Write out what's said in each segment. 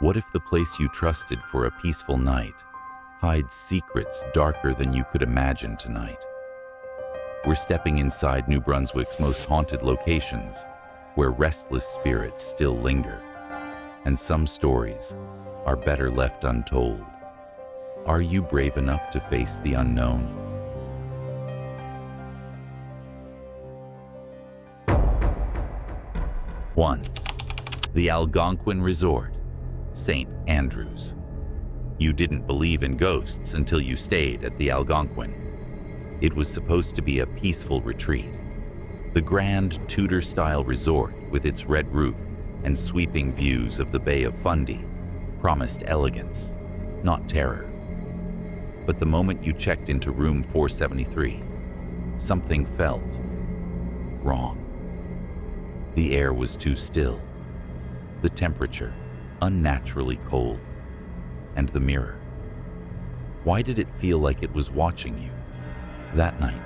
What if the place you trusted for a peaceful night hides secrets darker than you could imagine tonight? We're stepping inside New Brunswick's most haunted locations, where restless spirits still linger, and some stories are better left untold. Are you brave enough to face the unknown? One, the Alangquin Resort, St. Andrews. You didn't believe in ghosts until you stayed at the Alangquin. It was supposed to be a peaceful retreat. The grand Tudor-style resort with its red roof and sweeping views of the Bay of Fundy promised elegance, not terror. But the moment you checked into room 473, something felt wrong. The air was too still, the temperature unnaturally cold, and the mirror. Why did it feel like it was watching you? That night,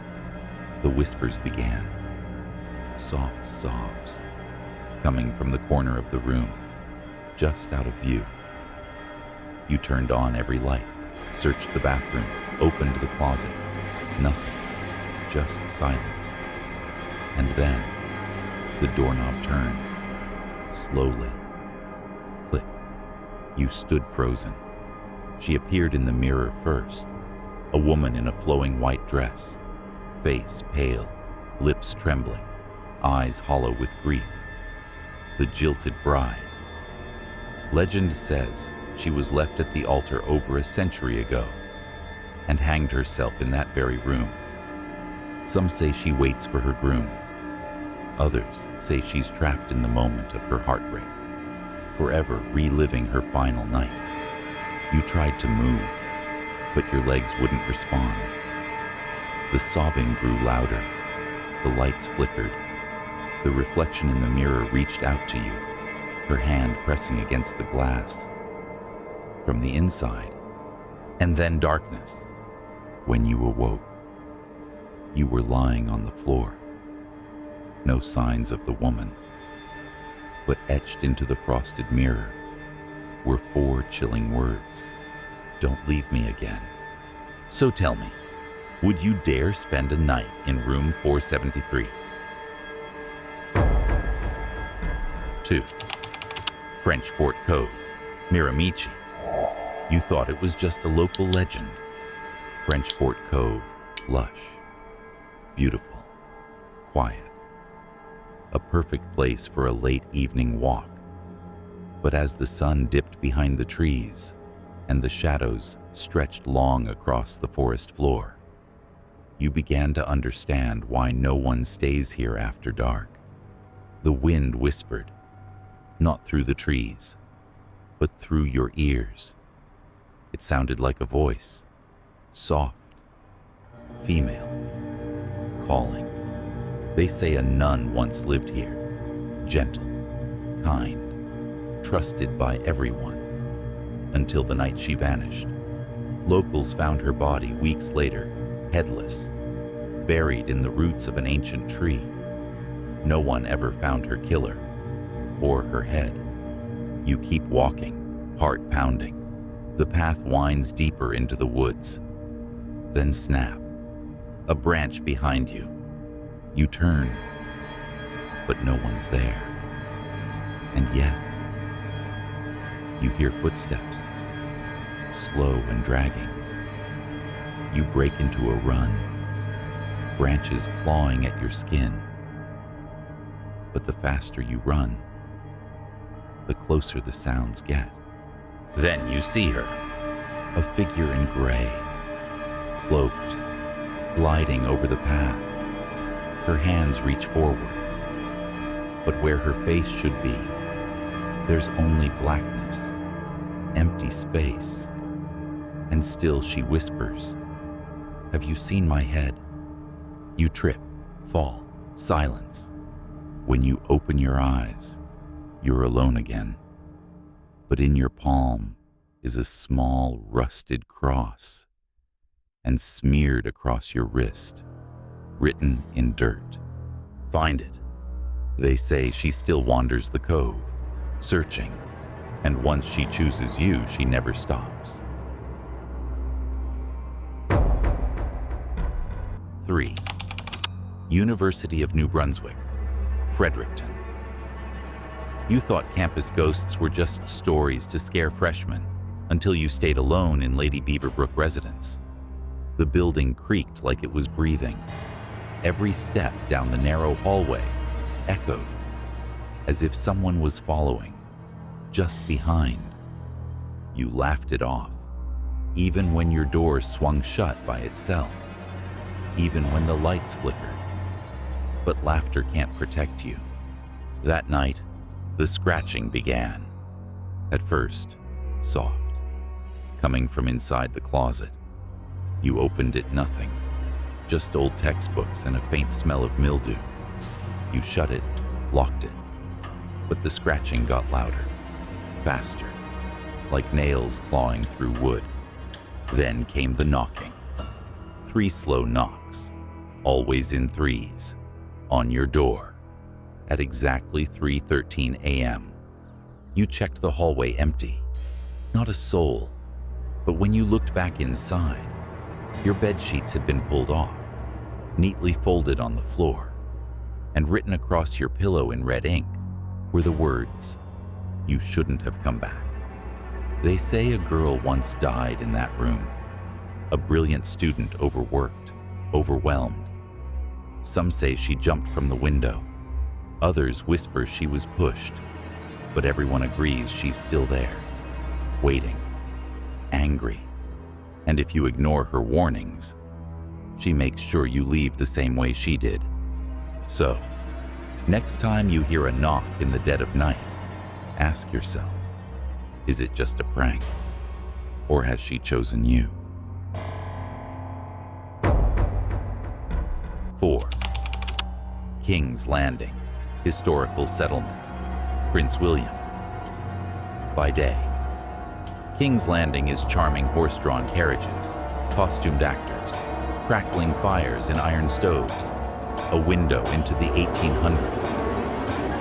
the whispers began. Soft sobs coming from the corner of the room, just out of view. You turned on every light, searched the bathroom, opened the closet. Nothing, just silence. And then, the doorknob turned. Slowly. Click. You stood frozen. She appeared in the mirror first. A woman in a flowing white dress, face pale, lips trembling, eyes hollow with grief. The jilted bride. Legend says she was left at the altar over a century ago and hanged herself in that very room. Some say she waits for her groom. Others say she's trapped in the moment of her heartbreak, forever reliving her final night. You tried to move, but your legs wouldn't respond. The sobbing grew louder. The lights flickered. The reflection in the mirror reached out to you, her hand pressing against the glass. From the inside, and then darkness. When you awoke, you were lying on the floor. No signs of the woman, but etched into the frosted mirror were 4 chilling words. Don't leave me again. So tell me, would you dare spend a night in room 473? 2. French Fort Cove, Miramichi. You thought it was just a local legend. French Fort Cove, lush, beautiful, quiet. A perfect place for a late evening walk. But as the sun dipped behind the trees, and the shadows stretched long across the forest floor, you began to understand why no one stays here after dark. The wind whispered, not through the trees, but through your ears. It sounded like a voice, soft, female, calling. They say a nun once lived here, gentle, kind, trusted by everyone, until the night she vanished. Locals found her body weeks later, headless, buried in the roots of an ancient tree. No one ever found her killer, or her head. You keep walking, heart pounding. The path winds deeper into the woods. Then snap, a branch behind you. You turn, but no one's there. And yet, you hear footsteps, slow and dragging. You break into a run, branches clawing at your skin. But the faster you run, the closer the sounds get. Then you see her, a figure in gray, cloaked, gliding over the path. Her hands reach forward, but where her face should be, there's only blackness, empty space. And still she whispers, "Have you seen my head?" You trip, fall, silence. When you open your eyes, you're alone again. But in your palm is a small rusted cross, and smeared across your wrist, written in dirt. Find it. They say she still wanders the cove, searching, And once she chooses you, she never stops. 3. University of New Brunswick, Fredericton. You thought campus ghosts were just stories to scare freshmen until you stayed alone in Lady Beaverbrook residence. The building creaked like it was breathing. Every step down the narrow hallway echoed, as if someone was following, just behind. You laughed it off, even when your door swung shut by itself, even when the lights flickered. But laughter can't protect you. That night, the scratching began. At first, soft, coming from inside the closet. You opened it, nothing, just old textbooks and a faint smell of mildew. You shut it, locked it, but the scratching got louder, faster, like nails clawing through wood. Then came the knocking. 3 slow knocks, always in threes, on your door. At exactly 3:13 a.m., you checked the hallway empty. Not a soul. But when you looked back inside, your bed sheets had been pulled off, neatly folded on the floor, and written across your pillow in red ink were the words, "You shouldn't have come back." They say a girl once died in that room, a brilliant student overworked, overwhelmed. Some say she jumped from the window. Others whisper she was pushed, but everyone agrees she's still there, waiting, angry. And if you ignore her warnings, she makes sure you leave the same way she did. So, next time you hear a knock in the dead of night, ask yourself, is it just a prank? Or has she chosen you? 4. King's Landing, Historical Settlement, Prince William. By day, King's Landing is charming horse-drawn carriages, costumed actors, crackling fires in iron stoves, a window into the 1800s.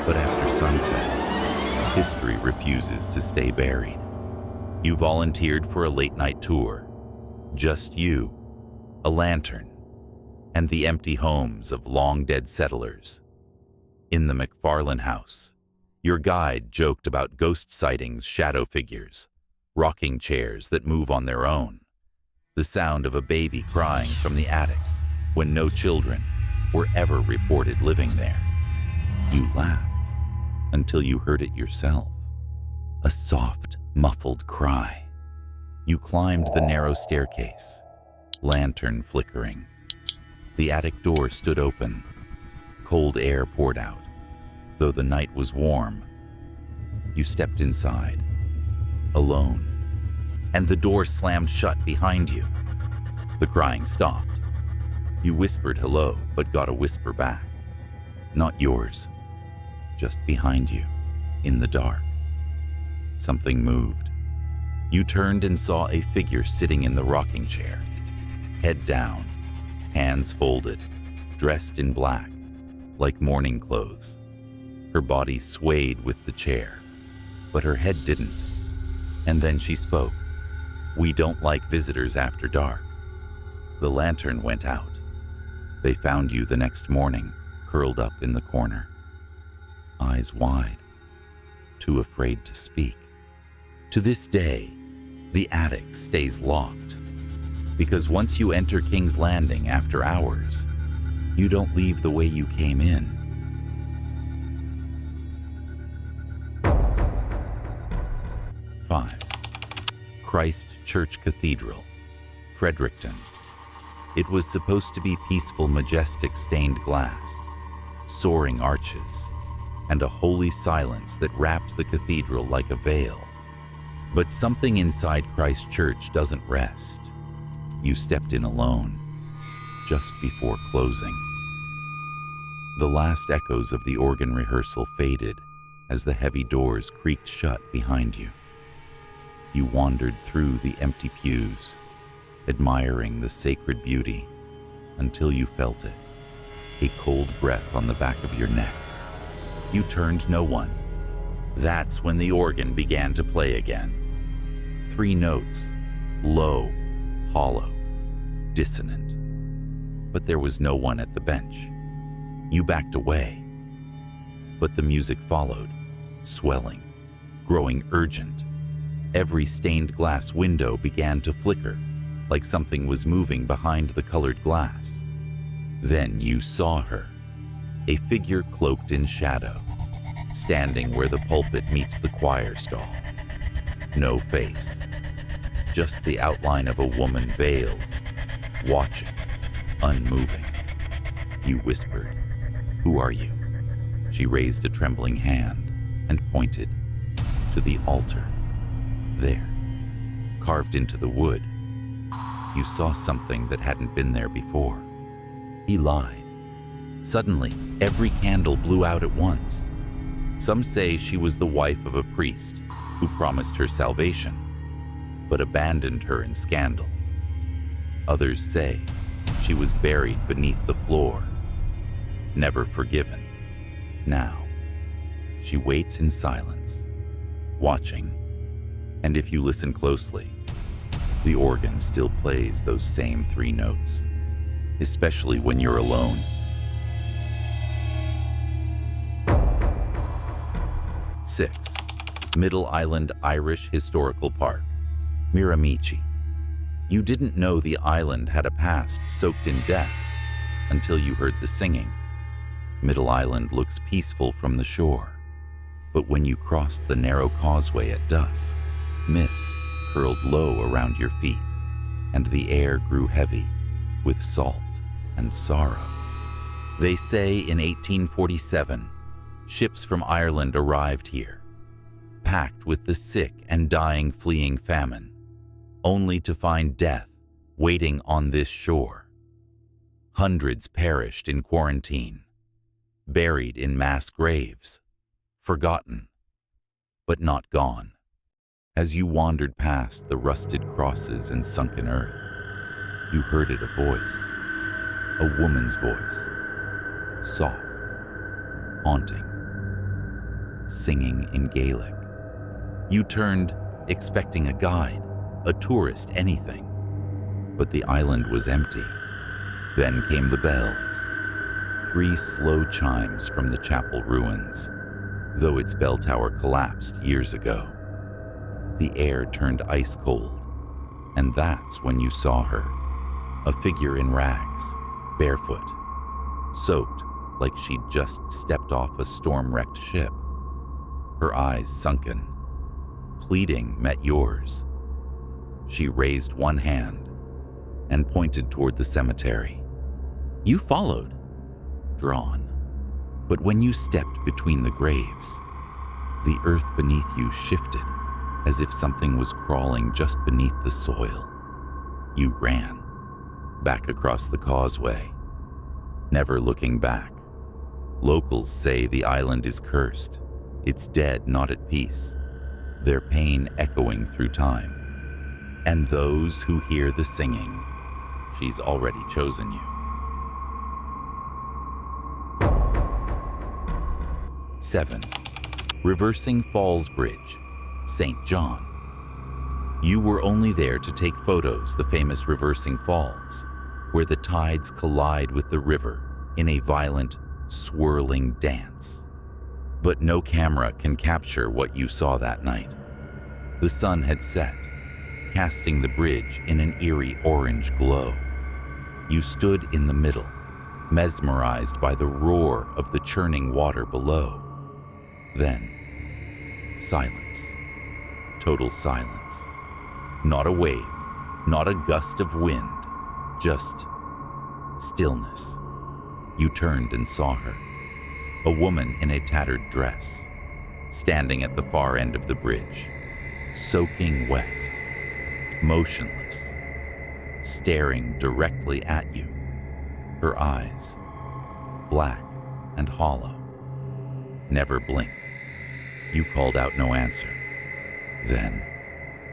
But after sunset, history refuses to stay buried. You volunteered for a late-night tour. Just you, a lantern, and the empty homes of long-dead settlers. In the McFarlane house, your guide joked about ghost sightings, shadow figures, rocking chairs that move on their own, the sound of a baby crying from the attic when no children were ever reported living there. You laughed until you heard it yourself, a soft, muffled cry. You climbed the narrow staircase, lantern flickering. The attic door stood open. Cold air poured out, though the night was warm. You stepped inside, alone, and the door slammed shut behind you. The crying stopped. You whispered hello, but got a whisper back. Not yours, just behind you, in the dark. Something moved. You turned and saw a figure sitting in the rocking chair, head down, hands folded, dressed in black, like mourning clothes. Her body swayed with the chair, but her head didn't. And then she spoke. "We don't like visitors after dark." The lantern went out. They found you the next morning, curled up in the corner, eyes wide, too afraid to speak. To this day, the attic stays locked, because once you enter King's Landing after hours, you don't leave the way you came in. 5. Christ Church Cathedral, Fredericton. It was supposed to be peaceful, majestic stained glass, soaring arches, and a holy silence that wrapped the cathedral like a veil. But something inside Christ Church doesn't rest. You stepped in alone, just before closing. The last echoes of the organ rehearsal faded as the heavy doors creaked shut behind you. You wandered through the empty pews, admiring the sacred beauty, until you felt it, a cold breath on the back of your neck. You turned no one. That's when the organ began to play again. 3 notes, low, hollow, dissonant. But there was no one at the bench. You backed away. But the music followed, swelling, growing urgent. Every stained glass window began to flicker, like something was moving behind the colored glass. Then you saw her, a figure cloaked in shadow, standing where the pulpit meets the choir stall. No face, just the outline of a woman veiled, watching, unmoving. You whispered, "Who are you?" She raised a trembling hand and pointed to the altar. There, carved into the wood, you saw something that hadn't been there before. He lied. Suddenly, every candle blew out at once. Some say she was the wife of a priest who promised her salvation, but abandoned her in scandal. Others say she was buried beneath the floor, never forgiven. Now, she waits in silence, watching, and if you listen closely, the organ still plays those same 3 notes, especially when you're alone. Six, Middle Island Irish Historical Park, Miramichi. You didn't know the island had a past soaked in death until you heard the singing. Middle Island looks peaceful from the shore, but when you crossed the narrow causeway at dusk, mist curled low around your feet, and the air grew heavy with salt and sorrow. They say in 1847, ships from Ireland arrived here, packed with the sick and dying fleeing famine, only to find death waiting on this shore. Hundreds perished in quarantine, buried in mass graves, forgotten, but not gone. As you wandered past the rusted crosses and sunken earth, you heard it a voice, a woman's voice, soft, haunting, singing in Gaelic. You turned, expecting a guide, a tourist, anything, but the island was empty. Then came the bells, 3 slow chimes from the chapel ruins, though its bell tower collapsed years ago. The air turned ice cold, and that's when you saw her, a figure in rags, barefoot, soaked like she'd just stepped off a storm-wrecked ship. Her eyes sunken, pleading met yours. She raised one hand and pointed toward the cemetery. You followed, drawn, but when you stepped between the graves, the earth beneath you shifted as if something was crawling just beneath the soil. You ran, back across the causeway, never looking back. Locals say the island is cursed, its dead not at peace, their pain echoing through time. And those who hear the singing, she's already chosen you. 7. Reversing Falls Bridge, St. John. You were only there to take photos, the famous Reversing Falls, where the tides collide with the river in a violent, swirling dance. But no camera can capture what you saw that night. The sun had set, casting the bridge in an eerie orange glow. You stood in the middle, mesmerized by the roar of the churning water below. Then, silence. Total silence. Not a wave, not a gust of wind, just stillness. You turned and saw her, a woman in a tattered dress, standing at the far end of the bridge, soaking wet, motionless, staring directly at you, her eyes black and hollow. Never blinked. You called out no answer. Then,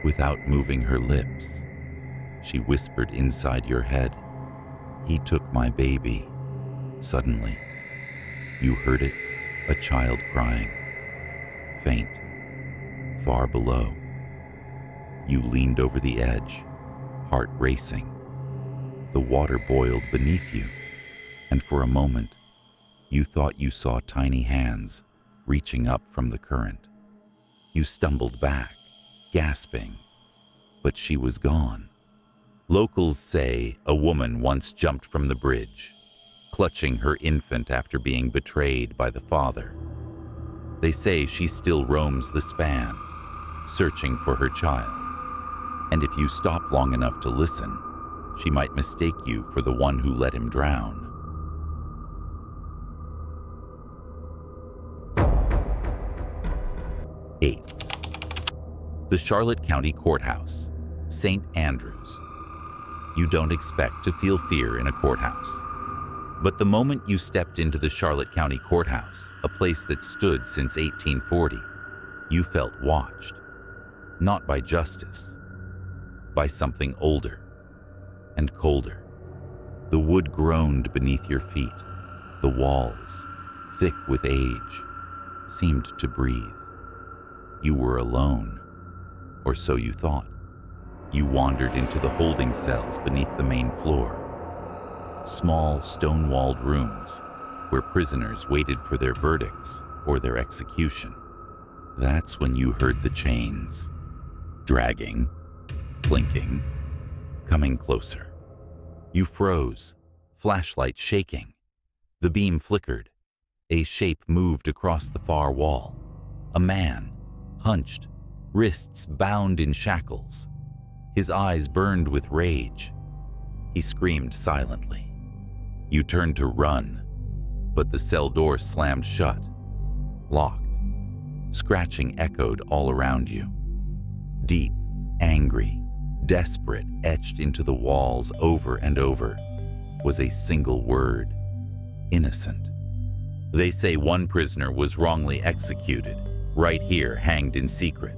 without moving her lips, she whispered inside your head, "He took my baby." Suddenly, you heard it, a child crying, faint, far below. You leaned over the edge, heart racing. The water boiled beneath you, and for a moment, you thought you saw tiny hands reaching up from the current. You stumbled back, gasping, but she was gone. Locals say a woman once jumped from the bridge, clutching her infant after being betrayed by the father. They say she still roams the span, searching for her child. And if you stop long enough to listen, she might mistake you for the one who let him drown. Eight. The Charlotte County Courthouse, St. Andrews. You don't expect to feel fear in a courthouse. But the moment you stepped into the Charlotte County Courthouse, a place that stood since 1840, you felt watched. Not by justice, by something older and colder. The wood groaned beneath your feet. The walls, thick with age, seemed to breathe. You were alone, or so you thought. You wandered into the holding cells beneath the main floor. Small, stone-walled rooms where prisoners waited for their verdicts or their execution. That's when you heard the chains, dragging, blinking, coming closer. You froze, flashlight shaking. The beam flickered. A shape moved across the far wall. A man, hunched, wrists bound in shackles. His eyes burned with rage. He screamed silently. You turned to run, but the cell door slammed shut, locked. Scratching echoed all around you. Deep, angry, desperate, etched into the walls over and over was a single word: innocent. They say one prisoner was wrongly executed, right here, hanged in secret,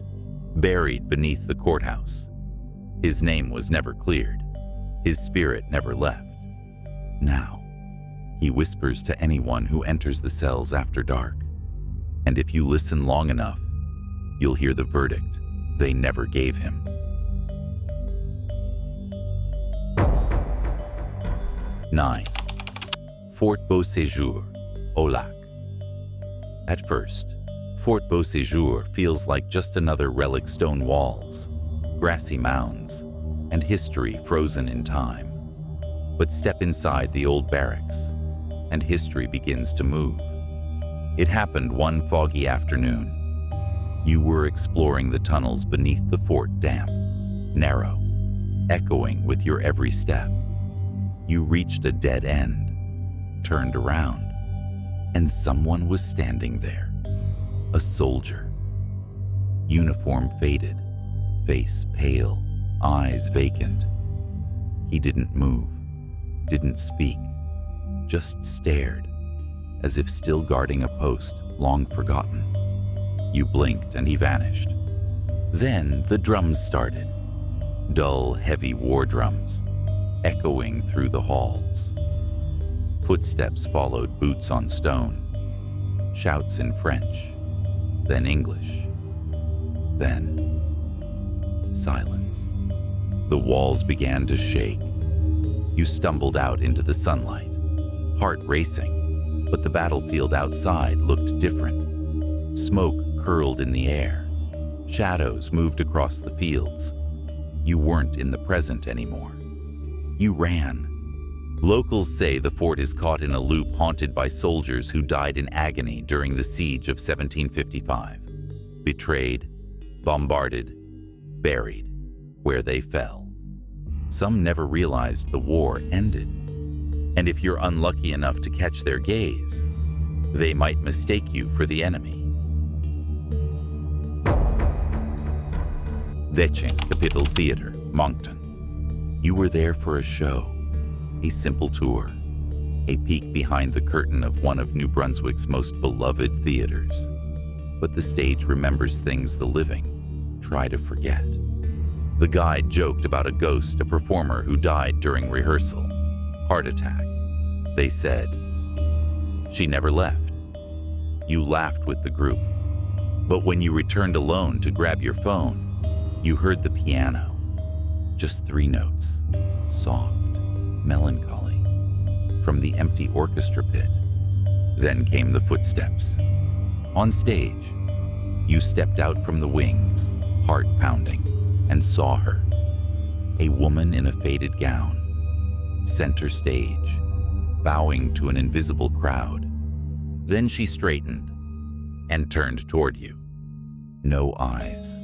buried beneath the courthouse. His name was never cleared. His spirit never left. Now, he whispers to anyone who enters the cells after dark. And if you listen long enough, you'll hear the verdict they never gave him. Nine. Fort Bosour, au Lac. At first, Fort Bosour feels like just another relic: stone walls, grassy mounds, and history frozen in time. But step inside the old barracks, and history begins to move. It happened one foggy afternoon. You were exploring the tunnels beneath the fort, damp, narrow, echoing with your every step. You reached a dead end, turned around, and someone was standing there. A soldier. Uniform faded, face pale, eyes vacant. He didn't move, didn't speak, just stared, as if still guarding a post long forgotten. You blinked and he vanished. Then the drums started. Dull, heavy war drums, echoing through the halls. Footsteps followed boots on stone. Shouts in French, then English, then silence. The walls began to shake. You stumbled out into the sunlight, heart racing, but the battlefield outside looked different. Smoke curled in the air. Shadows moved across the fields. You weren't in the present anymore. You ran. Locals say the fort is caught in a loop haunted by soldiers who died in agony during the siege of 1755. Betrayed, bombarded, buried where they fell. Some never realized the war ended. And if you're unlucky enough to catch their gaze, they might mistake you for the enemy. Decem Capitol Theater, Moncton. You were there for a show, a simple tour, a peek behind the curtain of one of New Brunswick's most beloved theaters. But the stage remembers things the living try to forget. The guide joked about a ghost, a performer who died during rehearsal. Heart attack. They said, she never left. You laughed with the group. But when you returned alone to grab your phone, you heard the piano. Just 3 notes, soft, melancholy, from the empty orchestra pit. Then came the footsteps. On stage, you stepped out from the wings, heart pounding, and saw her. A woman in a faded gown, center stage, bowing to an invisible crowd. Then she straightened and turned toward you. No eyes,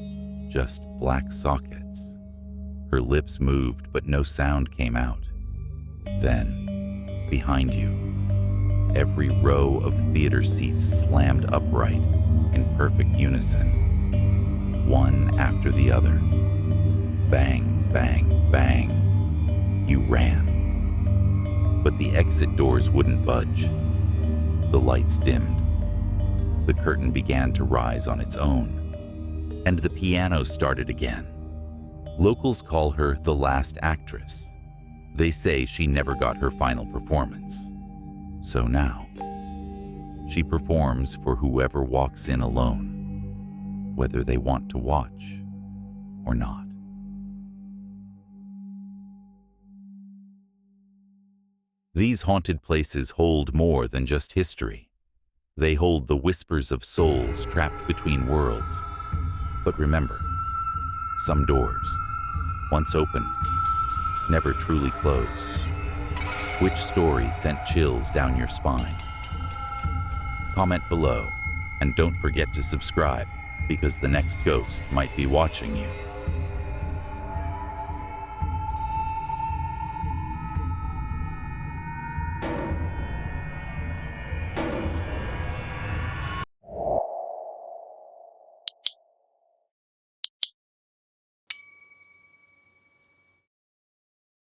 just black sockets. Her lips moved, but no sound came out. Then, behind you, every row of theater seats slammed upright in perfect unison, one after the other. Bang, bang, bang. You ran. But the exit doors wouldn't budge. The lights dimmed. The curtain began to rise on its own, and the piano started again. Locals call her the last actress. They say she never got her final performance. So now, she performs for whoever walks in alone, whether they want to watch or not. These haunted places hold more than just history. They hold the whispers of souls trapped between worlds. But remember, some doors, once opened, never truly closed. Which story sent chills down your spine? Comment below, and don't forget to subscribe, because the next ghost might be watching you.